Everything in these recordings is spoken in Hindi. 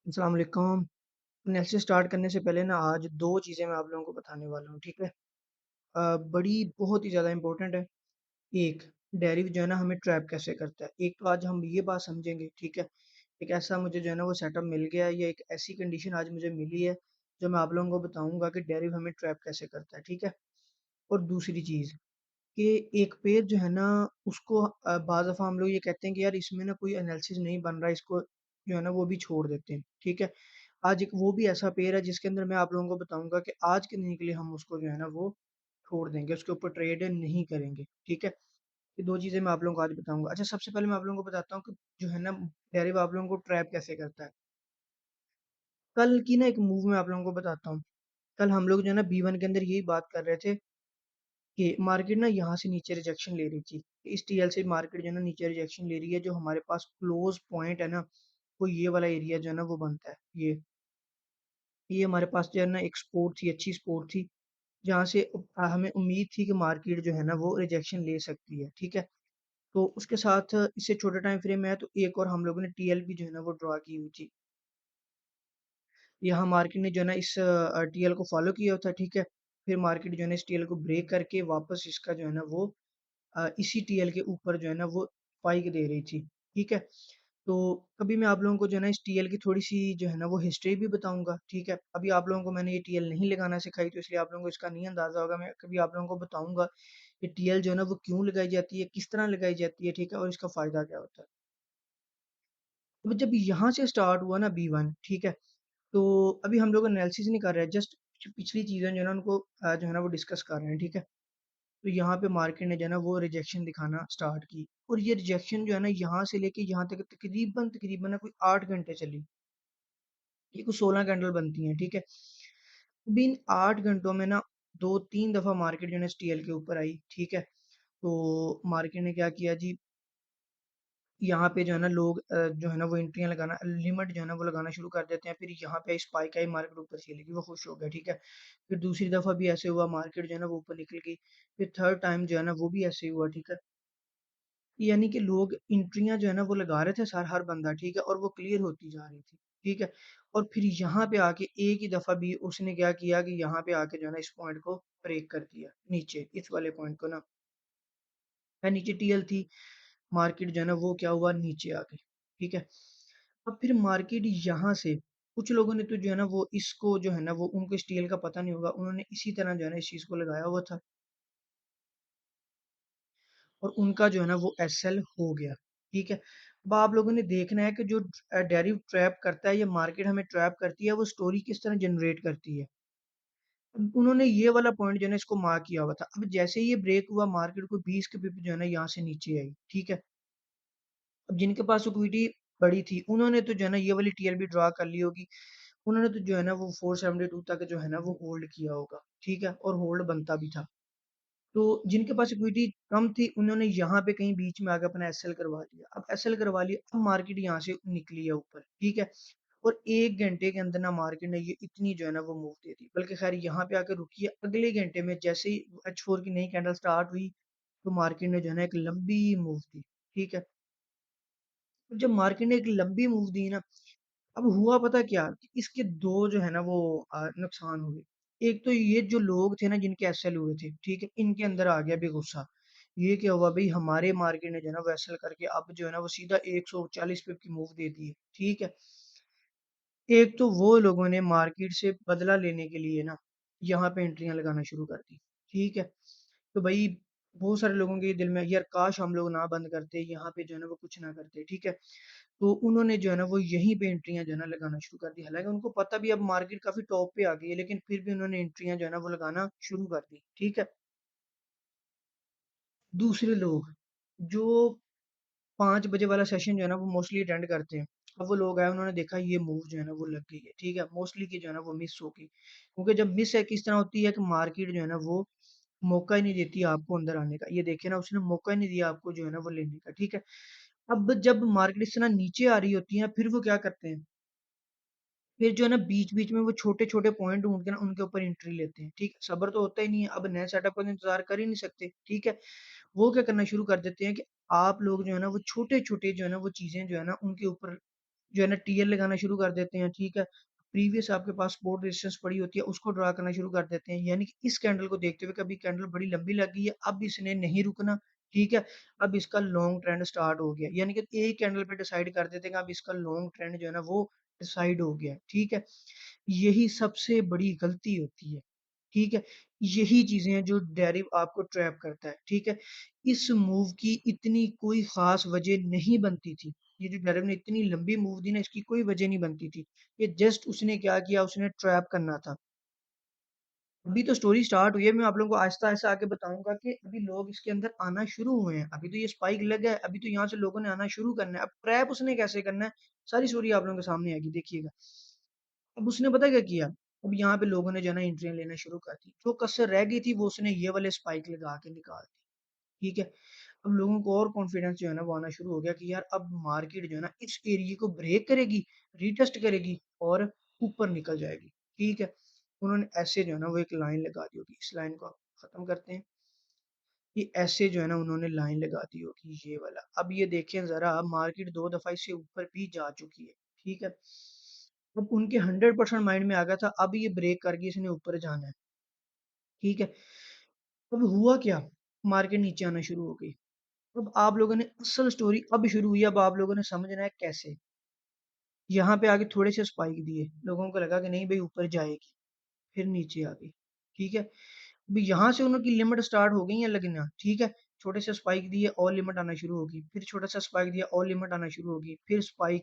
अस्सलाम वालेकुम। एनालिसिस स्टार्ट करने से पहले ना आज 2 चीज़ें मैं आप लोगों को बताने वाला हूँ, ठीक है? बड़ी बहुत ही ज़्यादा इम्पोर्टेंट है। एक, डेरिव जो है ना हमें ट्रैप कैसे करता है। एक तो आज हम ये बात समझेंगे, ठीक है? एक ऐसा मुझे जो है ना वो सेटअप मिल गया है या एक ऐसी कंडीशन आज मुझे मिली है, जो मैं आप लोगों को बताऊँगा कि डेरिव हमें ट्रैप कैसे करता है, ठीक है? और दूसरी चीज़ कि एक पेज जो है ना उसको बाज़ दफ़ा हम लोग ये कहते हैं कि यार इसमें ना कोई एनालिसिस नहीं बन रहा है, इसको जो है ना वो भी छोड़ देते हैं, ठीक है? आज एक वो भी ऐसा पेड़ है जिसके अंदर मैं आप लोगों को बताऊँगा कि आज के दिन के लिए हम उसको जो है ना वो छोड़ देंगे, उसके ऊपर ट्रेड नहीं करेंगे, ठीक है? ये 2 चीज़ें मैं आप लोगों को आज बताऊँगा। अच्छा सबसे पहले मैं आप लोगों को बताता हूँ कि जो है ना डेरिव आप लोगों को ट्रैप कैसे करता है। कल की ना एक मूव मैं आप लोगों को बताता हूँ। कल हम लोग जो है ना B1 के अंदर यही बात कर रहे थे कि मार्केट ना यहाँ से नीचे रिजेक्शन ले रही थी। इस टीएल से मार्केट जो है ना नीचे रिजेक्शन ले रही है, जो हमारे पास क्लोज़ पॉइंट है ना, वो ये वाला एरिया जो है ना वो बनता है। ये हमारे पास जो है ना एक सपोर्ट थी, अच्छी सपोर्ट थी, जहाँ से हमें उम्मीद थी कि मार्केट जो है ना वो रिजेक्शन ले सकती है, ठीक है? तो उसके साथ इससे छोटा टाइम फ्रेम है तो एक और हम लोगों ने टीएल भी जो है ना वो ड्रा की हुई थी। यहाँ मार्केट ने जो है ना इस टीएल को फॉलो किया था, ठीक है? फिर मार्केट जो है ना इस टीएल को ब्रेक करके वापस इसका जो है ना वो इसी टीएल के ऊपर जो है ना वो स्पाइक दे रही थी, ठीक है? तो कभी मैं आप लोगों को जो है ना इस टीएल की थोड़ी-सी जो है ना वो हिस्ट्री भी बताऊँगा, ठीक है? अभी आप लोगों को मैंने ये टीएल नहीं लगाना सिखाई तो इसलिए आप लोगों को इसका नहीं अंदाज़ा होगा। मैं कभी आप लोगों को बताऊँगा कि टीएल जो है ना वो क्यों लगाई जाती है, किस तरह लगाई जाती है, ठीक है? और इसका फ़ायदा क्या होता है। तो जब यहाँ से स्टार्ट हुआ ना B1 ठीक है? तो अभी हम लोग एनालिसिस नहीं कर रहे हैं, जस्ट पिछली चीज़ें जो है ना उनको जो है ना वो डिस्कस कर रहे हैं, ठीक है? तो यहाँ पे मार्केट ने जो है ना वो रिजेक्शन दिखाना स्टार्ट की और ये रिजेक्शन जो है ना यहाँ से लेके यहाँ तक तकरीबन तकरीबन ना कोई 8 घंटे चली। ये कुछ 16 कैंडल बनती हैं, ठीक है? अभी इन 8 घंटों में ना 2-3 दफ़ा मार्केट जो है ना इस टीएल के ऊपर आई, ठीक है? तो मार्केट ने क्या किया जी, यहाँ पे जो है ना लोग जो है ना वो एंट्रियाँ लगाना लिमिट जो है ना वो लगाना शुरू कर देते हैं। फिर यहाँ पे स्पाइक आई, मार्केट ऊपर चली गई, वो खुश हो गए, ठीक है? फिर दूसरी दफ़ा भी ऐसे हुआ, मार्केट जो है ना वो ऊपर निकल गई। फिर थर्ड टाइम जो है ना वो भी ऐसे ही हुआ, ठीक है? यानी कि लोग एंट्रियाँ जो है ना वो लगा रहे थे हर बंदा, ठीक है? और वो क्लियर होती जा रही थी, ठीक है? और फिर यहाँ पे आके एक ही दफ़ा भी उसने क्या किया कि यहाँ पे आके जो है ना इस पॉइंट को ब्रेक कर दिया, नीचे इस वाले पॉइंट को ना। नीचे टीएल थी, मार्केट जो है ना वो क्या हुआ नीचे आ गई, ठीक है? अब फिर मार्केट यहाँ से कुछ लोगों ने तो जो है ना वो इसको जो है ना वो उनको इस टीएल का पता नहीं होगा, उन्होंने इसी तरह जो है ना इस चीज़ को लगाया हुआ था और उनका जो है ना वो एसएल हो गया, ठीक है? अब आप लोगों ने देखना है कि जो डेरिव ट्रैप करता है या मार्केट हमें ट्रैप करती है, वो स्टोरी किस तरह जनरेट करती है। अब उन्होंने ये वाला पॉइंट जो है ना इसको मार्क किया हुआ था। अब जैसे ही ये ब्रेक हुआ मार्केट को 20 के पिप जो है ना यहाँ से नीचे आई, ठीक है? अब जिनके पास इक्विटी बड़ी थी, उन्होंने तो जो है ना ये वाली टीएल भी ड्रा कर ली होगी। उन्होंने तो जो है ना वो 472 तक जो है ना वो होल्ड किया होगा, ठीक है? और होल्ड बनता भी था। तो जिनके पास इक्विटी कम थी, उन्होंने यहाँ पे कहीं बीच में आके अपना एसएल करवा लिया। अब एसएल करवा लिया, अब मार्केट यहाँ से निकली है ऊपर, ठीक है? और 1 घंटे के अंदर ना मार्केट ने ये इतनी जो है ना वो मूव दे दी। बल्कि ख़ैर यहाँ पे आके रुकी है, अगले घंटे में जैसे ही H4 की नई कैंडल स्टार्ट हुई, तो मार्केट ने जो है ना एक लंबी मूव दी, ठीक है? जब मार्केट ने एक लंबी मूव दी ना, अब हुआ पता क्या? कि इसके 2 जो है ना वो नुकसान हुए। एक तो ये जो लोग थे ना जिनके एसएल हुए थे, ठीक है? इनके अंदर आ गया भी गुस्सा। ये क्या हुआ भई हमारे मार्केट ने जो है ना वो एसएल करके अब जो है ना वो सीधा 140 पिप की मूव दे दी है, ठीक है? एक तो वो लोगों ने मार्केट से बदला लेने के लिए ना यहाँ पे एंट्रियाँ लगाना शुरू कर दी, ठीक है? तो भई बहुत सारे लोगों के दिल में यार काश हम लोग ना बंद करते, यहाँ पे जो है ना वो कुछ ना करते, ठीक है? तो उन्होंने जो है ना वो यहीं पे एंट्रियाँ जो है ना लगाना शुरू कर दी। हालाँकि उनको पता भी अब मार्केट काफ़ी टॉप पे आ गई है, लेकिन फिर भी उन्होंने एंट्रियाँ जो है ना वो लगाना शुरू कर दी, ठीक है? दूसरे लोग जो 5 बजे वाला सेशन जो है ना वो मोस्टली अटेंड करते हैं। अब वो लोग आए उन्होंने देखा ये मूव जो है ना वो लग गई है, ठीक है? मोस्टली की जो है ना वो मिस हो गई। क्योंकि जब मिस है किस तरह होती है कि मार्केट जो है ना वो मौका ही नहीं देती आपको अंदर आने का। ये देखिए ना उसने मौका ही नहीं दिया आपको जो है ना वो लेने का, ठीक है? अब जब मार्केट इस तरह नीचे आ रही होती है फिर वो क्या करते हैं फिर जो है ना बीच-बीच में वो छोटे-छोटे पॉइंट ढूँढ के ना उनके ऊपर एंट्री लेते हैं, ठीक है? सब्र तो होता ही नहीं है, अब नए सेटअप का तो इंतज़ार कर ही नहीं सकते, ठीक है? वो क्या करना शुरू कर देते हैं कि आप लोग जो है ना वो छोटे-छोटे जो है ना वो चीज़ें जो है ना उनके ऊपर जो है ना टीएल लगाना शुरू कर देते हैं, ठीक है। प्रीवियस आपके पास सपोर्ट रेजिस्टेंस पड़ी होती है, उसको ड्रा करना शुरू कर देते हैं, यानी कि इस कैंडल को देखते हुए कभी कैंडल बड़ी लंबी लग गई है, अब इसने नहीं रुकना, ठीक है। अब इसका लॉन्ग ट्रेंड स्टार्ट हो गया, यानी कि एक कैंडल पे डिसाइड कर देते हैं कि अब इसका लॉन्ग ट्रेंड जो है ना वो डिसाइड हो गया, ठीक है। यही सबसे बड़ी गलती होती है, ठीक है। यही चीजें हैं जो डेरिव आपको ट्रैप करता है, ठीक है। इस मूव की इतनी कोई खास वजह नहीं बनती थी, ये जो डेरिव ने इतनी लंबी मूव दी ना, इसकी कोई वजह नहीं बनती थी। ये जस्ट उसने क्या किया, उसने ट्रैप करना था। अभी तो स्टोरी स्टार्ट हुई है, मैं आप लोगों को आहिस्ता-आहिस्ता आगे बताऊँगा कि अभी लोग इसके अंदर आना शुरू हुए हैं। अभी तो ये स्पाइक लगा है, अभी तो यहाँ से लोगों ने आना शुरू करना है। अब ट्रैप उसने कैसे करना है, सारी स्टोरी आप लोगों के सामने आएगी, देखिएगा। अब उसने पता क्या किया, अब यहाँ पे लोगों ने जो है ना एंट्रियाँ लेना शुरू कर दी। जो कसर रह गई थी वो उसने ये वाले स्पाइक लगा के निकाल दी, ठीक है। अब लोगों को और कॉन्फिडेंस जो है ना वो आना शुरू हो गया कि यार अब मार्केट जो है ना इस एरिया को ब्रेक करेगी, रीटेस्ट करेगी और ऊपर निकल जाएगी, ठीक है। उन्होंने ऐसे जो है ना वो एक लाइन लगा दी होगी, इस लाइन को आप खत्म करते हैं। ये ऐसे जो है ना उन्होंने लाइन लगा दी होगी ये वाला। अब ये देखें ज़रा, मार्केट 2 दफ़ा इससे ऊपर भी जा चुकी है, ठीक है। अब उनके 100% माइंड में आ गया था अब ये ब्रेक करके इसने ऊपर जाना है, ठीक है। अब हुआ क्या? मार्केट नीचे आना शुरू हो गई। अब आप लोगों ने असल स्टोरी अब शुरू हुई, अब आप लोगों ने समझना है कैसे। यहाँ पे आगे थोड़े से स्पाइक दिए, लोगों को लगा कि नहीं भाई ऊपर जाएगी, फिर नीचे आ गई, ठीक है। अभी यहाँ से उनकी लिमिट स्टार्ट हो गई है लगना, ठीक है। छोटे से स्पाइक दिए और लिमिट आना शुरू होगी, फिर छोटा सा स्पाइक दिया और लिमिट आना शुरू होगी, फिर स्पाइक।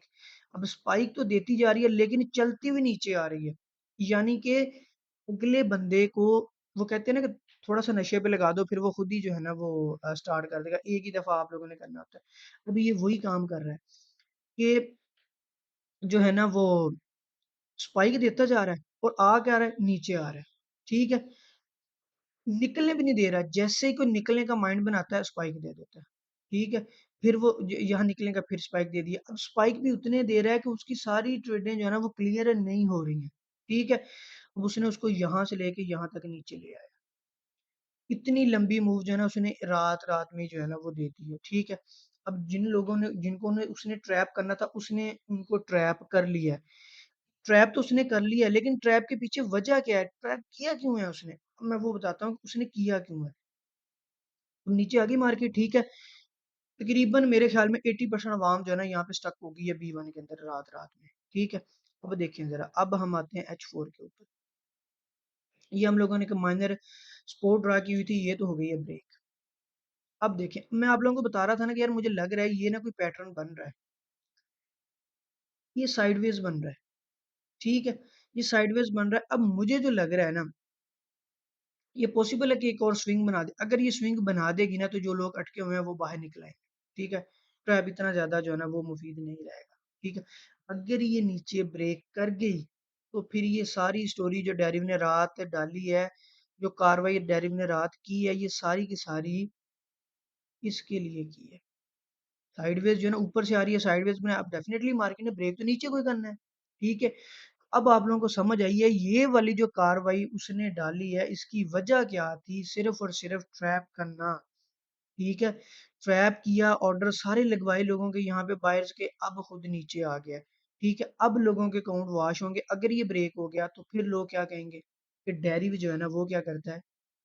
अब स्पाइक तो देती जा रही है लेकिन चलती हुई नीचे आ रही है, यानी कि अगले बंदे को, वो कहते हैं ना कि थोड़ा सा नशे पे लगा दो फिर वो खुद ही जो है ना वो स्टार्ट कर देगा, एक ही दफा आप लोगों ने करना होता है। अभी ये वही काम कर रहा है कि जो है ना वो स्पाइक देता जा रहा है और आ क्या रहा है, नीचे आ रहा है, ठीक है। निकलने भी नहीं दे रहा है, जैसे ही कोई निकलने का माइंड बनाता है स्पाइक दे देता है, ठीक है। फिर वो यहाँ निकलने का फिर स्पाइक दे दिया, अब स्पाइक भी उतने दे रहा है कि उसकी सारी ट्रेडें जो है ना वो क्लियर नहीं हो रही हैं, ठीक है। अब उसने उसको यहाँ से लेके यहाँ तक नीचे ले आया, इतनी लंबी मूव जो है ना उसने रात रात में जो है ना वो दे दी है, ठीक है। अब जिन लोगों ने जिनको ने उसने ट्रैप करना था उसने उनको ट्रैप कर लिया है। ट्रैप तो उसने कर लिया है, लेकिन ट्रैप के पीछे वजह क्या है, ट्रैप किया क्यों है उसने, अब मैं वो बताता हूँ उसने किया क्यों है। तो नीचे आ गई मार्केट, ठीक है। तकरीबन मेरे ख्याल में 80% अवाम जो है ना यहाँ पे स्टक हो गई है B1 के अंदर रात रात में, ठीक है। अब देखें जरा, अब हम आते हैं H4 के ऊपर। ये हम लोगों ने एक माइनर स्पोर्ट ड्रा की हुई थी, ये तो हो गई है ब्रेक। अब देखें, मैं आप लोगों को बता रहा था ना कि यार मुझे लग रहा है ये ना कोई पैटर्न बन रहा है, ये साइडवेज बन रहा है, ठीक है। ये साइडवेज बन रहा है, अब मुझे जो लग रहा है ना, ये पॉसिबल है कि एक और स्विंग बना दे। अगर ये स्विंग बना देगी ना तो जो लोग अटके हुए हैं वो बाहर निकल आएंगे, ठीक है। ट्रैप इतना ज्यादा जो है ना वो मुफीद नहीं रहेगा, ठीक है। अगर ये नीचे ब्रेक कर गई तो फिर ये सारी स्टोरी जो डेरिव ने रात डाली है, जो कार्रवाई डेरिव ने रात की है, ये सारी की सारी इसके लिए की है। साइडवेज जो है ना ऊपर से आ रही है, साइडवेज में अब डेफिनेटली मार्केट ने ब्रेक तो नीचे कोई करना है, ठीक है। अब आप लोगों को समझ आई है ये वाली जो कार्रवाई उसने डाली है इसकी वजह क्या थी, सिर्फ और सिर्फ ट्रैप करना, ठीक है। ट्रैप किया, ऑर्डर सारे लगवाए लोगों के यहाँ पे बायर्स के, अब खुद नीचे आ गया, ठीक है। अब लोगों के अकाउंट वॉश होंगे, अगर ये ब्रेक हो गया तो फिर लोग क्या कहेंगे कि डेरी भी जो है ना वो क्या करता है,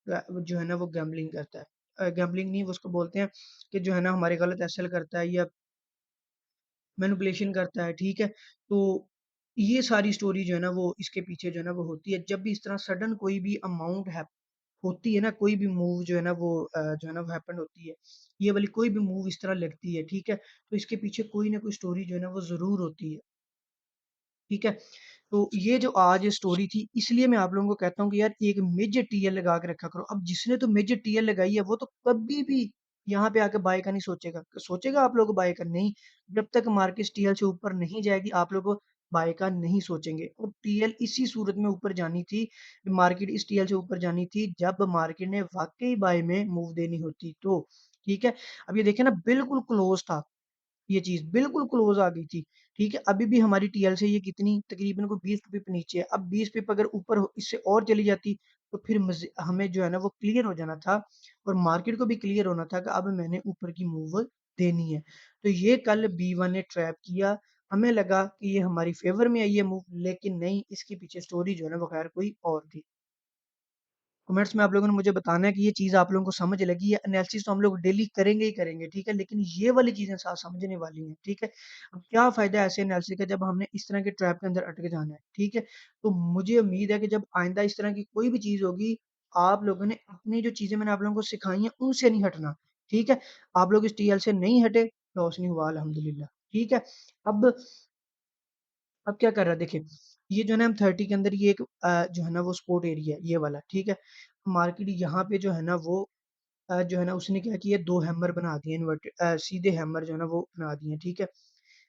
जो है ना वो गैम्बलिंग करता है, गैम्बलिंग नहीं वो उसको बोलते हैं कि जो है ना हमारे गलत एसएल करता है या मैनिपुलेशन करता है, ठीक है। तो ये सारी स्टोरी जो है ना वो इसके पीछे जो है ना वो होती है, जब भी इस तरह सडन कोई भी अमाउंट है होती है ना, कोई भी मूव जो है ना वो जो है ना वो हैपन होती है, ये वाली कोई भी मूव इस तरह लगती है, ठीक है। तो इसके पीछे कोई ना कोई स्टोरी जो है ना वो ज़रूर होती है, ठीक है। तो ये जो आज स्टोरी थी इसलिए मैं आप लोगों को कहता हूँ कि यार एक मेजर टीएल लगा के रखा करो। अब जिसने तो मेजर टीएल लगाई है वो तो कभी भी यहाँ पे आके बाय का नहीं सोचेगा, सोचेगा आप लोग बाय का नहीं। जब तक मार्केट टीएल से ऊपर नहीं जाएगी आप लोग बाय का नहीं सोचेंगे, और टीएल इसी सूरत में ऊपर जानी थी, मार्केट इस टीएल से ऊपर जानी थी जब मार्केट ने वाकई बाय में मूव देनी होती तो, ठीक है। अब ये देखें ना बिल्कुल क्लोज था, ये चीज़ बिल्कुल क्लोज आ गई थी, ठीक है। अभी भी हमारी टीएल से ये कितनी तकरीबन कोई 20 पिप नीचे है, अब 20 पिप अगर ऊपर इससे और चली जाती तो फिर हमें जो है ना वो क्लियर हो जाना था और मार्केट को भी क्लियर होना था कि अब मैंने ऊपर की मूव देनी है। तो ये कल B1 ने ट्रैप किया, हमें लगा कि ये हमारी फ़ेवर में है ये मूव, लेकिन नहीं, इसके पीछे स्टोरी जो है ना वो ख़ैर कोई और थी। कमेंट्स में आप लोगों ने मुझे बताना है कि ये चीज़ आप लोगों को समझ लगी है। एनालिसिस तो हम लोग डेली करेंगे ही करेंगे, ठीक है? लेकिन ये वाली चीज़ें साथ समझने वाली हैं, ठीक है? अब क्या फ़ायदा ऐसे एनालिसिस का जब हमने इस तरह के ट्रैप के अंदर अटक जाना है, ठीक है? तो मुझे उम्मीद है कि जब आइंदा इस तरह की कोई भी चीज़ होगी, आप लोगों ने अपनी जो चीज़ें मैंने आप लोगों को सिखाई हैं, उनसे नहीं हटना, ठीक है? आप लोग इस टीएल से नहीं हटे, लॉस नहीं हुआ अल्हम्दुलिल्लाह, ठीक है? अब अब क्या कर रहा है देखिए, ये जो है ना M30 के अंदर ये एक जो है ना वो स्पोर्ट एरिया है, ये वाला, ठीक है? मार्केट यहाँ पे जो है ना वो जो है ना उसने क्या किया 2 हैमर बना दिए सीधे हैमर जो है ना वो बना दिए, ठीक है?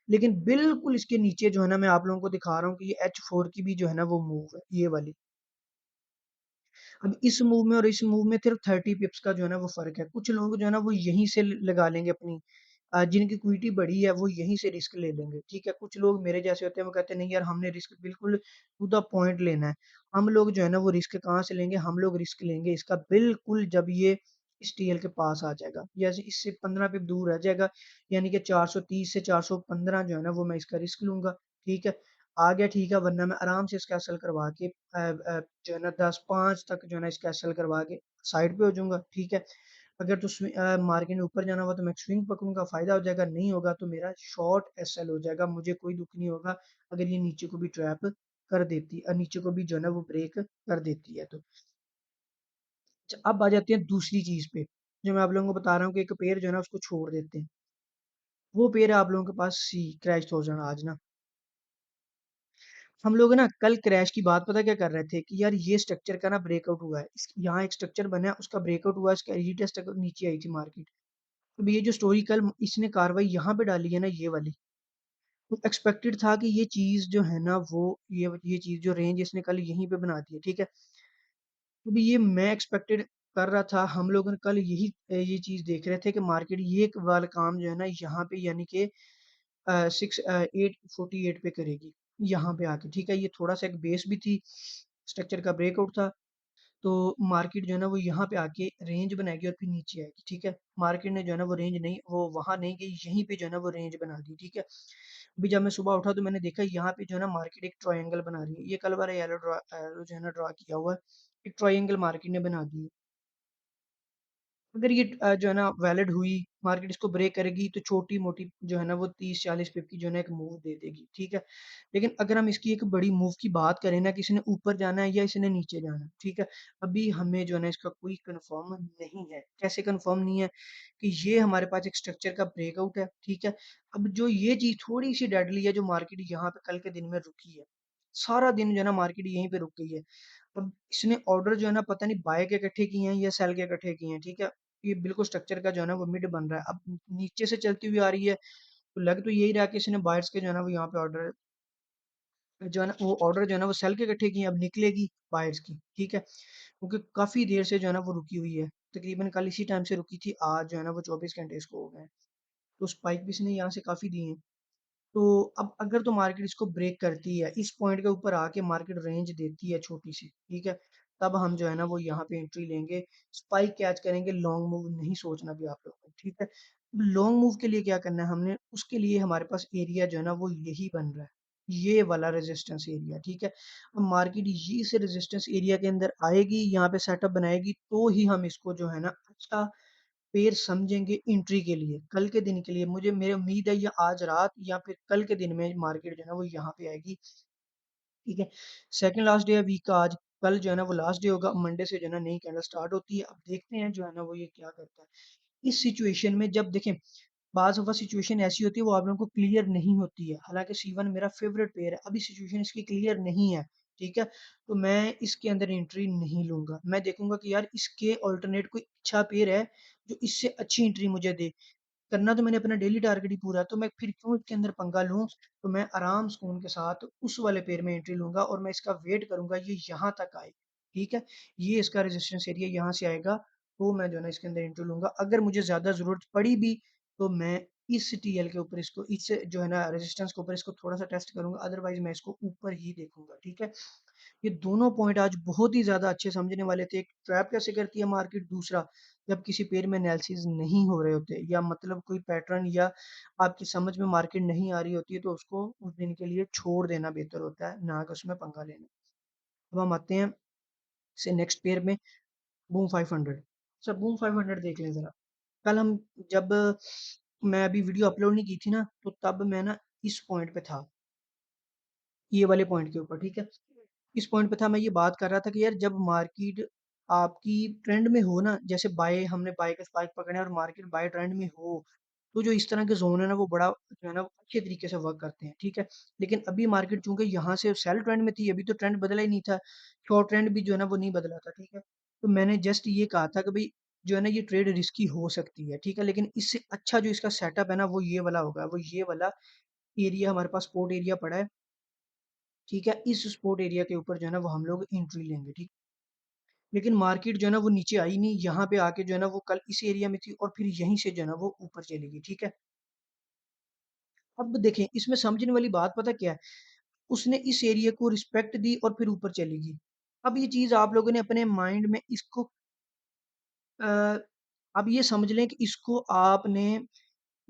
लेकिन बिल्कुल इसके नीचे जो है ना मैं आप लोगों को दिखा रहा हूँ कि ये H4 की भी जो है ना वो मूव है, ये वाली। अब इस मूव में और इस मूव में सिर्फ 30 पिप्स का जो है ना वो फ़र्क है। कुछ लोग जो है ना वो यहीं से लगा लेंगे अपनी जिनकी इक्विटी बड़ी है वो यहीं से रिस्क ले लेंगे, ठीक है? कुछ लोग मेरे जैसे होते हैं वो कहते हैं नहीं यार हमने रिस्क बिल्कुल टू द पॉइंट लेना है। हम लोग जो है ना वो रिस्क कहाँ से लेंगे? हम लोग रिस्क लेंगे इसका बिल्कुल जब ये इस टीएल के पास आ जाएगा। जैसे इससे 15 पिप दूर रह जाएगा यानी कि 430 से 415 जो है ना वो मैं इसका रिस्क लूँगा, ठीक है? आ गया ठीक है वरना मैं आराम से इसका सेल करवा के जो है ना 10-5 तक जो है ना इसका सेल करवा के साइड पे हो जाऊँगा, ठीक है? अगर तो मार्केट में ऊपर जाना हुआ तो मैं स्विंग पकड़ूँगा, फ़ायदा हो जाएगा, नहीं होगा तो मेरा शॉर्ट एसएल हो जाएगा, मुझे कोई दुःख नहीं होगा अगर ये नीचे को भी ट्रैप कर देती नीचे को भी जो है ना वो ब्रेक कर देती है तो। अच्छा अब आ जाते हैं दूसरी चीज़ पे, जो मैं आप लोगों को बता रहा हूँ कि एक पेयर जो है ना उसको छोड़ देते हैं। वो पेयर है आप लोगों के पास सी क्रैश 1000 आज ना। हम लोग ना कल क्रैश की बात पता क्या कर रहे थे कि यार ये स्ट्रक्चर का ना ब्रेकआउट हुआ है। यहाँ एक स्ट्रक्चर बना है उसका ब्रेकआउट हुआ है, इसका रीटेस्ट नीचे आई थी मार्केट। अब ये जो स्टोरी कल इसने कार्रवाई यहाँ पे डाली है ना ये वाली, तो एक्सपेक्टेड था कि ये चीज़ जो है ना वो ये चीज़ जो रेंज इसने कल यहीं पे बना दी है, ठीक है? तो भी ये मैं एक्सपेक्टेड कर रहा था, हम लोग ने कल यही ये चीज़ देख रहे थे कि मार्केट ये वाला काम जो है ना यहाँ पे यानी कि 848 पे करेगी, यहाँ पे आके, ठीक है? ये थोड़ा-सा एक बेस भी थी, स्ट्रक्चर का ब्रेकआउट था। तो मार्केट जो है ना वो यहाँ पे आके रेंज बनाएगी और फिर नीचे आएगी, ठीक है? मार्केट ने जो है ना वो रेंज नहीं वो वहाँ नहीं गई, यहीं पे जो है ना वो रेंज बना दी, ठीक है? अभी जब मैं सुबह उठा तो मैंने देखा यहाँ पे जो है ना मार्केट एक ट्रायंगल बना रही है। ये कल वाला येलो जो है ना ड्रा किया हुआ है, एक ट्रायंगल मार्केट ने बना दी है। अगर ये जो है ना वैलिड हुई, मार्केट इसको ब्रेक करेगी तो छोटी-मोटी जो है ना वो 30-40 पिप की जो है ना एक मूव दे देगी, ठीक है? लेकिन अगर हम इसकी एक बड़ी मूव की बात करें ना कि इसने ऊपर जाना है या इसने नीचे जाना है, ठीक है? अभी हमें जो है ना इसका कोई कन्फर्म नहीं है। कैसे कन्फर्म नहीं है? कि ये हमारे पास एक स्ट्रक्चर का ब्रेकआउट है, ठीक है? अब जो ये चीज़ थोड़ी-सी डेडली है जो मार्केट यहाँ पे कल के दिन में रुकी है। सारा दिन जो है ना मार्केट यहीं पे रुक गई है। अब इसने ऑर्डर जो है ना पता नहीं बाय के इकट्ठे किए हैं या सेल के इकट्ठे किए हैं, ठीक है? ये बिल्कुल स्ट्रक्चर का जो है ना वो मिड बन रहा है। अब नीचे से चलती हुई आ रही है, तो लग तो यही रहा है कि इसने बायर्स के जो है ना वो यहाँ पे ऑर्डर जो है ना वो ऑर्डर जो है ना वो सेल के इकट्ठे किए हैं, अब निकलेगी बायर्स की, ठीक है? क्योंकि काफ़ी देर से जो है ना वो रुकी हुई है। तकरीबन कल इसी टाइम से रुकी थी, आज जो है ना वो 24 घंटे इसको हो गए हैं। तो स्पाइक भी इसने यहाँ से काफ़ी दिए हैं। तो अब अगर तो मार्केट इसको ब्रेक करती है, इस पॉइंट के ऊपर आके मार्केट रेंज देती है छोटी-सी, ठीक है? तब हम जो है ना वो यहाँ पे एंट्री लेंगे, स्पाइक कैच करेंगे, लॉन्ग मूव नहीं सोचना भी आप लोगों को, ठीक है? लॉन्ग मूव के लिए क्या करना है हमने, उसके लिए हमारे पास एरिया जो है ना वो यही बन रहा है, ये वाला रेजिस्टेंस एरिया, ठीक है? अब मार्केट ये इस रेजिस्टेंस एरिया के अंदर आएगी, यहाँ पे सेटअप बनाएगी, तो ही हम इसको जो है ना अच्छा पेड़ समझेंगे एंट्री के लिए, कल के दिन के लिए मुझे मेरी उम्मीद है ये आज रात या फिर कल के दिन में मार्केट जो है ना वो यहाँ पे आएगी, ठीक है? सेकंड लास्ट डे है वीक का आज, कल जो है ना वो लास्ट डे होगा, मंडे से जो है ना नई कैंडल स्टार्ट होती है, अब देखते हैं जो है ना वो ये क्या करता है। इस सिचुएशन में जब देखें बाज़ दफ़ा सिचुएशन ऐसी होती है वो आप लोगों को क्लियर नहीं होती है, हालाँकि C1 मेरा फ़ेवरेट पेयर है, अभी सिचुएशन इसकी क्लियर नहीं है, ठीक है? तो मैं इसके अंदर एंट्री नहीं लूँगा, मैं देखूँगा कि यार इसके अल्टरनेट कोई अच्छा पेयर है, जो इससे अच्छी एंट्री मुझे दे। करना तो मैंने अपना डेली टारगेट ही पूरा, तो मैं फिर क्यों इसके अंदर पंगा लूँ? तो मैं आराम सुकून के साथ उस वाले पेयर में एंट्री लूँगा और मैं इसका वेट करूँगा ये यहाँ तक आए, ठीक है? ये इसका रेजिस्टेंस एरिया यहाँ से आएगा, तो मैं जो है ना इसके अंदर एंट्री लूँगा। अगर मुझे ज़्यादा ज़रूरत पड़ी भी, तो मैं इस टीएल के ऊपर इसको इस जो है ना रेजिस्टेंस के ऊपर इसको थोड़ा-सा टेस्ट करूँगा, अदरवाइज़ मैं इसको ऊपर ही देखूँगा, ठीक है? ये दोनों पॉइंट आज बहुत ही ज़्यादा अच्छे समझने वाले थे। एक ट्रैप कैसे करती है मार्केट, दूसरा जब किसी पेयर में एनालिसिस नहीं हो रहे होते या मतलब कोई पैटर्न या आपकी समझ में मार्केट नहीं आ रही होती है तो उसको उस दिन के लिए छोड़ देना बेहतर होता है, ना कि उसमें पंगा लेना। अब हम आते हैं से नेक्स्ट पेयर में बूम 500। अच्छा बूम 500 देख लें ज़रा। कल हम जब मैं अभी वीडियो अपलोड नहीं की थी ना, तो तब मैं ना इस पॉइंट पे था, ये वाले पॉइंट के ऊपर, ठीक है? इस पॉइंट पे था, मैं ये बात कर रहा था कि यार जब मार्केट आपकी ट्रेंड में हो ना, जैसे बाय हमने बाय का स्पाइक पकड़े और मार्केट बाय ट्रेंड में हो, तो जो इस तरह के ज़ोन है ना वो बड़ा जो है ना अच्छे तरीके से वर्क करते हैं, ठीक है? लेकिन अभी मार्केट चूँकि यहाँ से सेल ट्रेंड में थी, अभी तो ट्रेंड बदला ही नहीं था, शॉर्ट ट्रेंड भी जो है ना वो नहीं बदला था, ठीक है? तो मैंने जस्ट ये कहा था कि भई जो है ना ये ट्रेड रिस्की हो सकती है, ठीक है? लेकिन इससे अच्छा जो इसका सेटअप है ना वो ये वाला होगा, वो ये वाला एरिया हमारे पास सपोर्ट एरिया पड़ा है, ठीक है? इस सपोर्ट एरिया के ऊपर जो है ना वो हम लोग एंट्री लेंगे, ठीक? लेकिन मार्केट जो है ना वो नीचे आई नहीं, यहाँ पे आके जो है ना वो कल इस एरिया में थी और फिर यहीं से जो है ना वो ऊपर चली गई, ठीक है? अब देखें इसमें समझने वाली बात पता क्या है? उसने इस एरिया को रिस्पेक्ट दी और फिर ऊपर चली गई। अब ये चीज़ आप लोगों ने अपने माइंड में इसको अ, अब ये समझ लें कि इसको आपने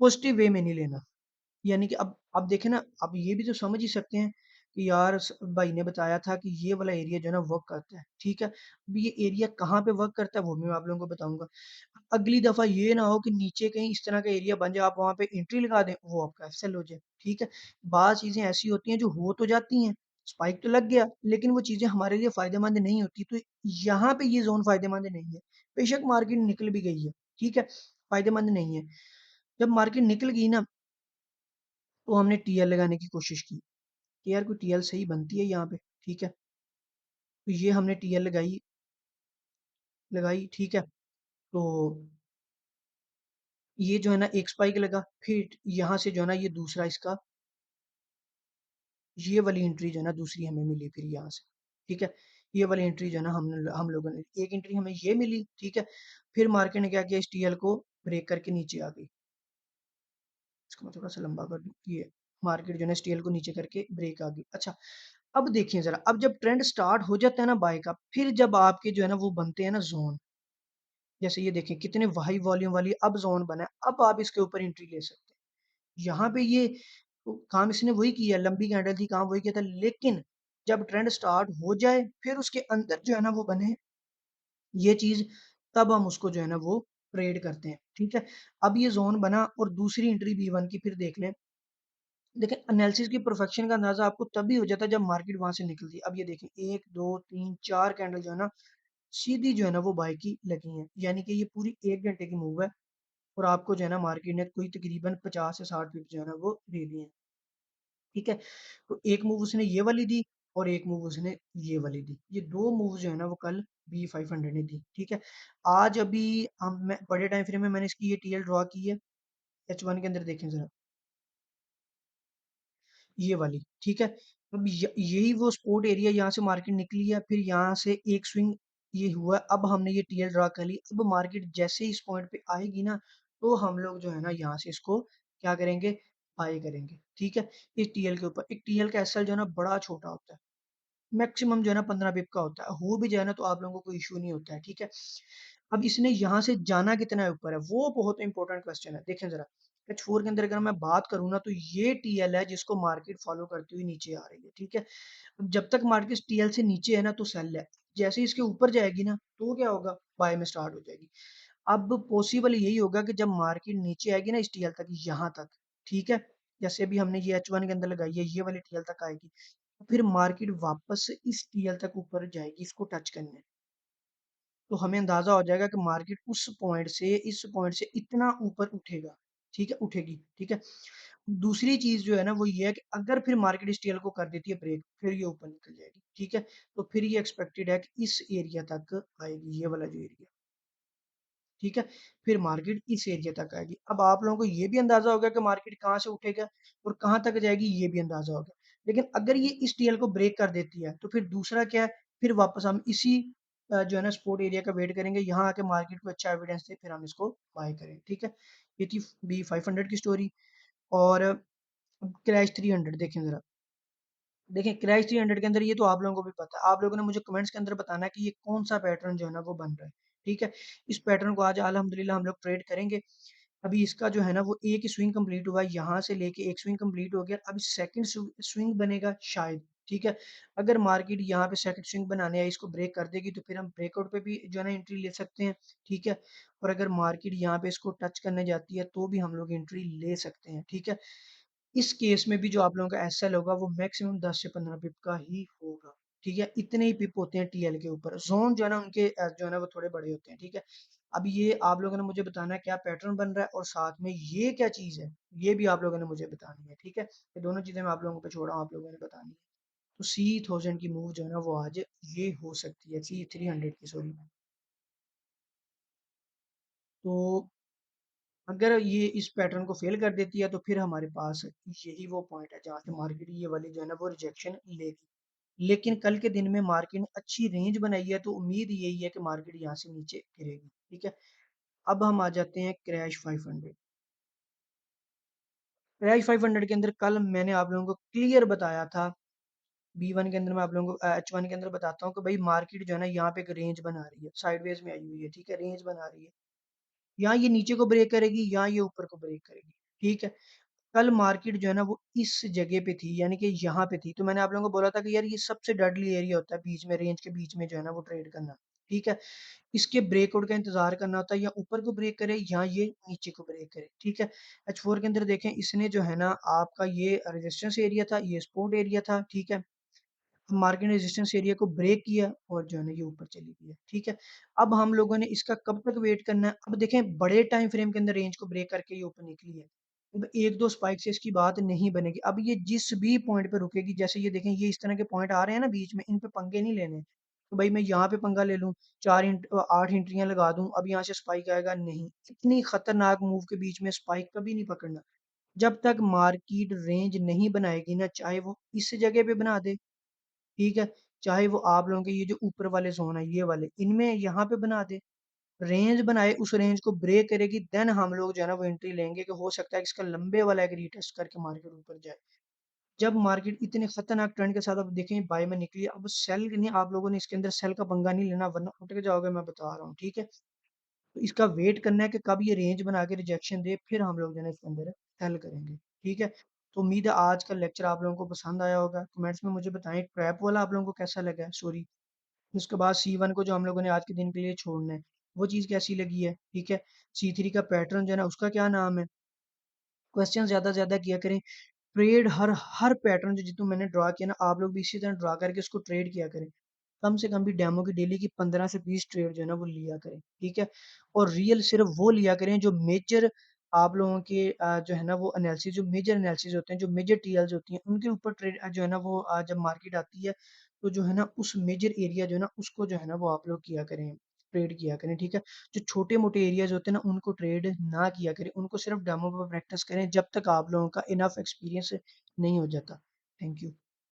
पॉजिटिव वे में नहीं लेना। यानी कि अब देखें ना, अब ये भी तो समझ ही सकते हैं कि यार भाई ने बताया था कि ये वाला एरिया जो है ना वर्क करता है, ठीक है? अब ये एरिया कहाँ पे वर्क करता है वो भी मैं आप लोगों को बताऊंगा। अगली दफा ये ना हो कि नीचे कहीं इस तरह का एरिया बन जाए, आप वहां पे एंट्री लगा दें, वो आपका एफएल हो जाए, ठीक है? बात चीजें ऐसी होती हैं जो हो तो जाती हैं, स्पाइक तो लग गया लेकिन वो चीजें हमारे लिए फायदेमंद नहीं होती, तो यहाँ पे ये जोन फायदेमंद नहीं है। बेशक मार्केट निकल भी गई है, ठीक है, फायदेमंद नहीं है। जब मार्केट निकल गई ना, तो हमने टीएल लगाने की कोशिश की कि यार कोई टीएल सही बनती है यहाँ पे, ठीक है? तो ये हमने टीएल लगाई लगाई, ठीक है? तो ये जो है ना एक स्पाइक लगा, फिर यहाँ से जो है ना ये दूसरा इसका ये वाली एंट्री जो है ना दूसरी हमें मिली फिर यहाँ से, ठीक है? ये वाली एंट्री जो है ना हम लोगों ने एक एंट्री हमें ये मिली, ठीक है? फिर मार्केट ने क्या किया, इस टीएल को ब्रेक करके नीचे आ गई। इसको मैं थोड़ा-सा लंबा कर दूँ, ये मार्केट जो है ना इस टीएल को नीचे करके ब्रेक आ गई। अच्छा, अब देखिए ज़रा, अब जब ट्रेंड स्टार्ट हो जाता है ना बाय का, फिर जब आपके जो है ना वो बनते हैं ना ज़ोन, जैसे ये देखें कितने हाई वॉल्यूम वाली अब ज़ोन बना है, अब आप इसके ऊपर एंट्री ले सकते हैं। यहाँ पे ये तो काम इसने वही किया, लंबी कैंडल थी, काम वही किया था, लेकिन जब ट्रेंड स्टार्ट हो जाए, फिर उसके अंदर जो है ना वो बने ये चीज़, तब हम उसको जो है ना वो ट्रेड करते हैं, ठीक है? अब ये ज़ोन बना और दूसरी एंट्री B1 की फिर देख लें। देखिए एनालिसिस की परफेक्शन का अंदाज़ा आपको तभी हो जाता है जब मार्केट वहाँ से निकलती है। अब ये देखें 1, 2, 3, 4 कैंडल जो है ना सीधी जो है ना वो बाय की लगी हैं। यानी कि ये पूरी 1 घंटे की मूव है और आपको जो है ना मार्केट ने कोई तकरीबन 50 से 60 पिप जो है ना वो दे दिए हैं। ठीक है? तो एक मूव उसने ये वाली दी और एक मूव उसने ये वाली दी। ये 2 मूव जो है ना वो कल B500 ने दी। ठीक है? आज अभी हम मैं बड़े टाइम फ्रेम में मैंने इसकी ये टीएल ड्रॉ की है। H1 के अंदर देखें ज़रा। ये वाली, ठीक है? अब यही वो सपोर्ट एरिया यहाँ से मार्केट निकली है, फिर यहाँ से एक स्विंग ये हुआ, अब हमने ये टीएल ड्रा कर ली। अब मार्केट जैसे ही इस पॉइंट पे आएगी ना, तो हम लोग जो है ना यहाँ से इसको क्या करेंगे, बाय करेंगे, ठीक है? इस टीएल के ऊपर। एक टीएल का एसएल जो है ना बड़ा छोटा होता है, मैक्सिमम जो है ना 15 बिप का होता है, हो भी जाए ना तो आप लोगों को कोई इशू नहीं होता है, ठीक है? अब इसने यहाँ से जाना कितना है ऊपर है, वो बहुत इंपॉर्टेंट क्वेश्चन है। देखें जरा, H4 के अंदर अगर मैं बात करूँ ना, तो ये टीएल है जिसको मार्केट फॉलो करती हुई नीचे आ रही है, ठीक है? अब जब तक मार्केट टीएल से नीचे है ना तो सेल है, जैसे ही इसके ऊपर जाएगी ना तो क्या होगा, बाय में स्टार्ट हो जाएगी। अब पॉसिबल यही होगा कि जब मार्केट नीचे आएगी ना इस टीएल तक, यहाँ तक, ठीक है? जैसे अभी हमने ये H1 के अंदर लगाई है, ये वाली टीएल तक आएगी, फिर मार्केट वापस से इस टीएल तक ऊपर जाएगी इसको टच करने। तो हमें अंदाजा हो जाएगा कि मार्केट उस पॉइंट से इस पॉइंट से इतना ऊपर उठेगा, ठीक है, उठेगी, ठीक है। दूसरी चीज जो है ना वो ये है कि अगर फिर मार्केट इस टेल को कर देती है ब्रेक, फिर ये ऊपर निकल जाएगी, ठीक है। तो फिर ये एक्सपेक्टेड है कि इस एरिया तक आएगी, ये वाला जो एरिया, ठीक है। फिर मार्केट इस एरिया तक आएगी। अब आप लोगों को ये भी अंदाजा होगा कि मार्केट कहाँ से उठेगा और कहाँ तक जाएगी, ये भी अंदाजा होगा। लेकिन अगर ये इस टीएल को ब्रेक कर देती है तो फिर दूसरा क्या है, फिर वापस हम इसी जो है ना सपोर्ट एरिया का वेट करेंगे, यहाँ आके मार्केट को अच्छा एविडेंस दे, फिर हम इसको बाय करें, ठीक है। ये थी B500 की स्टोरी। और क्रैश 300 देखें जरा। देखिए क्रैश 300 के अंदर ये तो आप लोगों को भी पता है, आप लोगों ने मुझे कमेंट्स के अंदर बताना है कि ये कौन सा पैटर्न जो है ना वो बन रहा है, ठीक है। इस पैटर्न को आज अल्हम्दुलिल्लाह हम लोग ट्रेड करेंगे। अभी इसका जो है ना वो एक ही स्विंग कंप्लीट हुआ है, यहाँ से लेके एक स्विंग कंप्लीट हो गया, अभी सेकंड स्विंग बनेगा शायद, ठीक है। अगर मार्केट यहाँ पे सेकंड स्विंग बनाने या इसको ब्रेक कर देगी तो फिर हम ब्रेकआउट पे भी जो है ना एंट्री ले सकते हैं, ठीक है। और अगर मार्केट यहाँ पे इसको टच करने जाती है तो भी हम लोग एंट्री ले सकते हैं, ठीक है। इस केस में भी जो आप लोगों का एसएल होगा वो मैक्सिमम 10 से 15 पिप का ही होगा, ठीक है। इतने ही पिप होते हैं टीएल के ऊपर, जोन जो है ना उनके जो है ना वो थोड़े बड़े होते हैं, ठीक है। अब ये आप लोगों ने मुझे बताना है क्या पैटर्न बन रहा है और साथ में ये क्या चीज है, ये भी आप लोगों ने मुझे बतानी है, ठीक है। ये दोनों चीजें मैं आप लोगों पे छोड़ा हूँ, आप लोगों ने बतानी है। तो C1000 की मूव जो है ना वो आज ये हो सकती है, C300 की, सॉरी। तो अगर ये इस पैटर्न को फेल कर देती है तो फिर हमारे पास यही वो पॉइंट है जहाँ से मार्केट ये वाली जो है ना वो रिजेक्शन लेगी। लेकिन कल के दिन में मार्केट ने अच्छी रेंज बनाई है, तो उम्मीद यही है कि मार्केट यहाँ से नीचे गिरेगी, ठीक है। अब हम आ जाते हैं क्रैश 500। क्रैश 500 के अंदर कल मैंने आप लोगों को क्लियर बताया था, B1 के अंदर मैं आप लोगों को H1 के अंदर बताता हूँ कि भाई मार्केट जो है ना यहाँ पे एक रेंज बना रही है, साइडवेज में आई हुई है, ठीक है, रेंज बना रही है। यहाँ ये नीचे को ब्रेक करेगी, यहाँ ये ऊपर को ब्रेक करेगी, ठीक है। कल मार्केट जो है ना वो इस जगह पे थी, यानी कि यहाँ पे थी, तो मैंने आप लोगों को बोला था कि यार ये सबसे डेडली एरिया होता है बीच में, रेंज के बीच में जो है ना वो ट्रेड करना, ठीक है। इसके ब्रेकआउट का इंतजार करना होता है, या ऊपर को ब्रेक करे या ये नीचे को ब्रेक करे, ठीक है। H4 के अंदर देखें, इसने जो है ना आपका ये रेजिस्टेंस एरिया था, ये सपोर्ट एरिया था, ठीक है। मार्केट ने रेजिस्टेंस एरिया को ब्रेक किया और जो है ना ये ऊपर चली गई है, ठीक है। अब हम लोगों ने इसका कब तक वेट करना है, अब देखें बड़े टाइम फ्रेम के अंदर रेंज को ब्रेक करके ये ऊपर निकली है। अब एक दो स्पाइक से इसकी बात नहीं बनेगी, अब ये जिस भी पॉइंट पे रुकेगी, जैसे ये देखें ये इस तरह के पॉइंट आ रहे हैं ना बीच में, इन पे पंगे नहीं लेने। तो भाई मैं यहाँ पे पंगा ले लूँ, 8 एंट्रियां लगा दूं, अब यहाँ से स्पाइक आएगा नहीं, इतनी खतरनाक मूव के बीच में स्पाइक कभी नहीं पकड़ना। जब तक मार्केट रेंज नहीं बनाएगी ना, चाहे वो इस जगह पे बना दे, ठीक है, चाहे वो आप लोगों के ये जो ऊपर वाले जोन है ये वाले, इनमें यहाँ पे बना दे, रेंज बनाए, उस रेंज को ब्रेक करेगी, देन हम लोग जो है ना वो एंट्री लेंगे कि हो सकता है कि इसका लंबे वाला एक रीटेस्ट करके मार्केट ऊपर जाए। जब मार्केट इतने खतरनाक ट्रेंड के साथ अब देखें बाय में निकली, अब सेल नहीं, आप लोगों ने इसके अंदर सेल का पंगा नहीं लेना वरना उठ के जाओगे, मैं बता रहा हूँ, ठीक है। तो इसका वेट करना है कि कब ये रेंज बना के रिजेक्शन दे, फिर हम लोग जो है ना इसके अंदर सेल करेंगे, ठीक है। तो उम्मीद है आज का लेक्चर आप लोगों को पसंद आया होगा, कमेंट्स में मुझे बताएं ट्रैप वाला आप लोगों को कैसा लगा है, सॉरी। उसके बाद C1 को जो हम लोगों ने आज के दिन के लिए छोड़ना है, वो चीज़ कैसी लगी है, ठीक है। C3 का पैटर्न जो है ना उसका क्या नाम है, क्वेश्चन ज़्यादा से ज़्यादा किया करें। ट्रेड हर हर पैटर्न जो जितना मैंने ड्रा किया ना, आप लोग भी इसी तरह ड्रा करके उसको ट्रेड किया करें। कम से कम भी डेमो की डेली की 15 से 20 ट्रेड जो है ना वो लिया करें, ठीक है। और रियल सिर्फ वो लिया करें जो मेजर आप लोगों के जो है ना वो एनालिसिस, जो मेजर एनालिसिस होते हैं, जो मेजर टीएल्स होती हैं, उनके ऊपर ट्रेड जो है ना वो जब मार्केट आती है तो जो है ना उस मेजर एरिया जो है ना उसको जो है ना वो आप लोग किया करें, ट्रेड किया करें, ठीक है। जो छोटे मोटे एरियाज होते हैं ना उनको ट्रेड ना किया करें, उनको सिर्फ डेमो पर प्रैक्टिस करें जब तक आप लोगों का इनफ एक्सपीरियंस नहीं हो जाता। Thank you.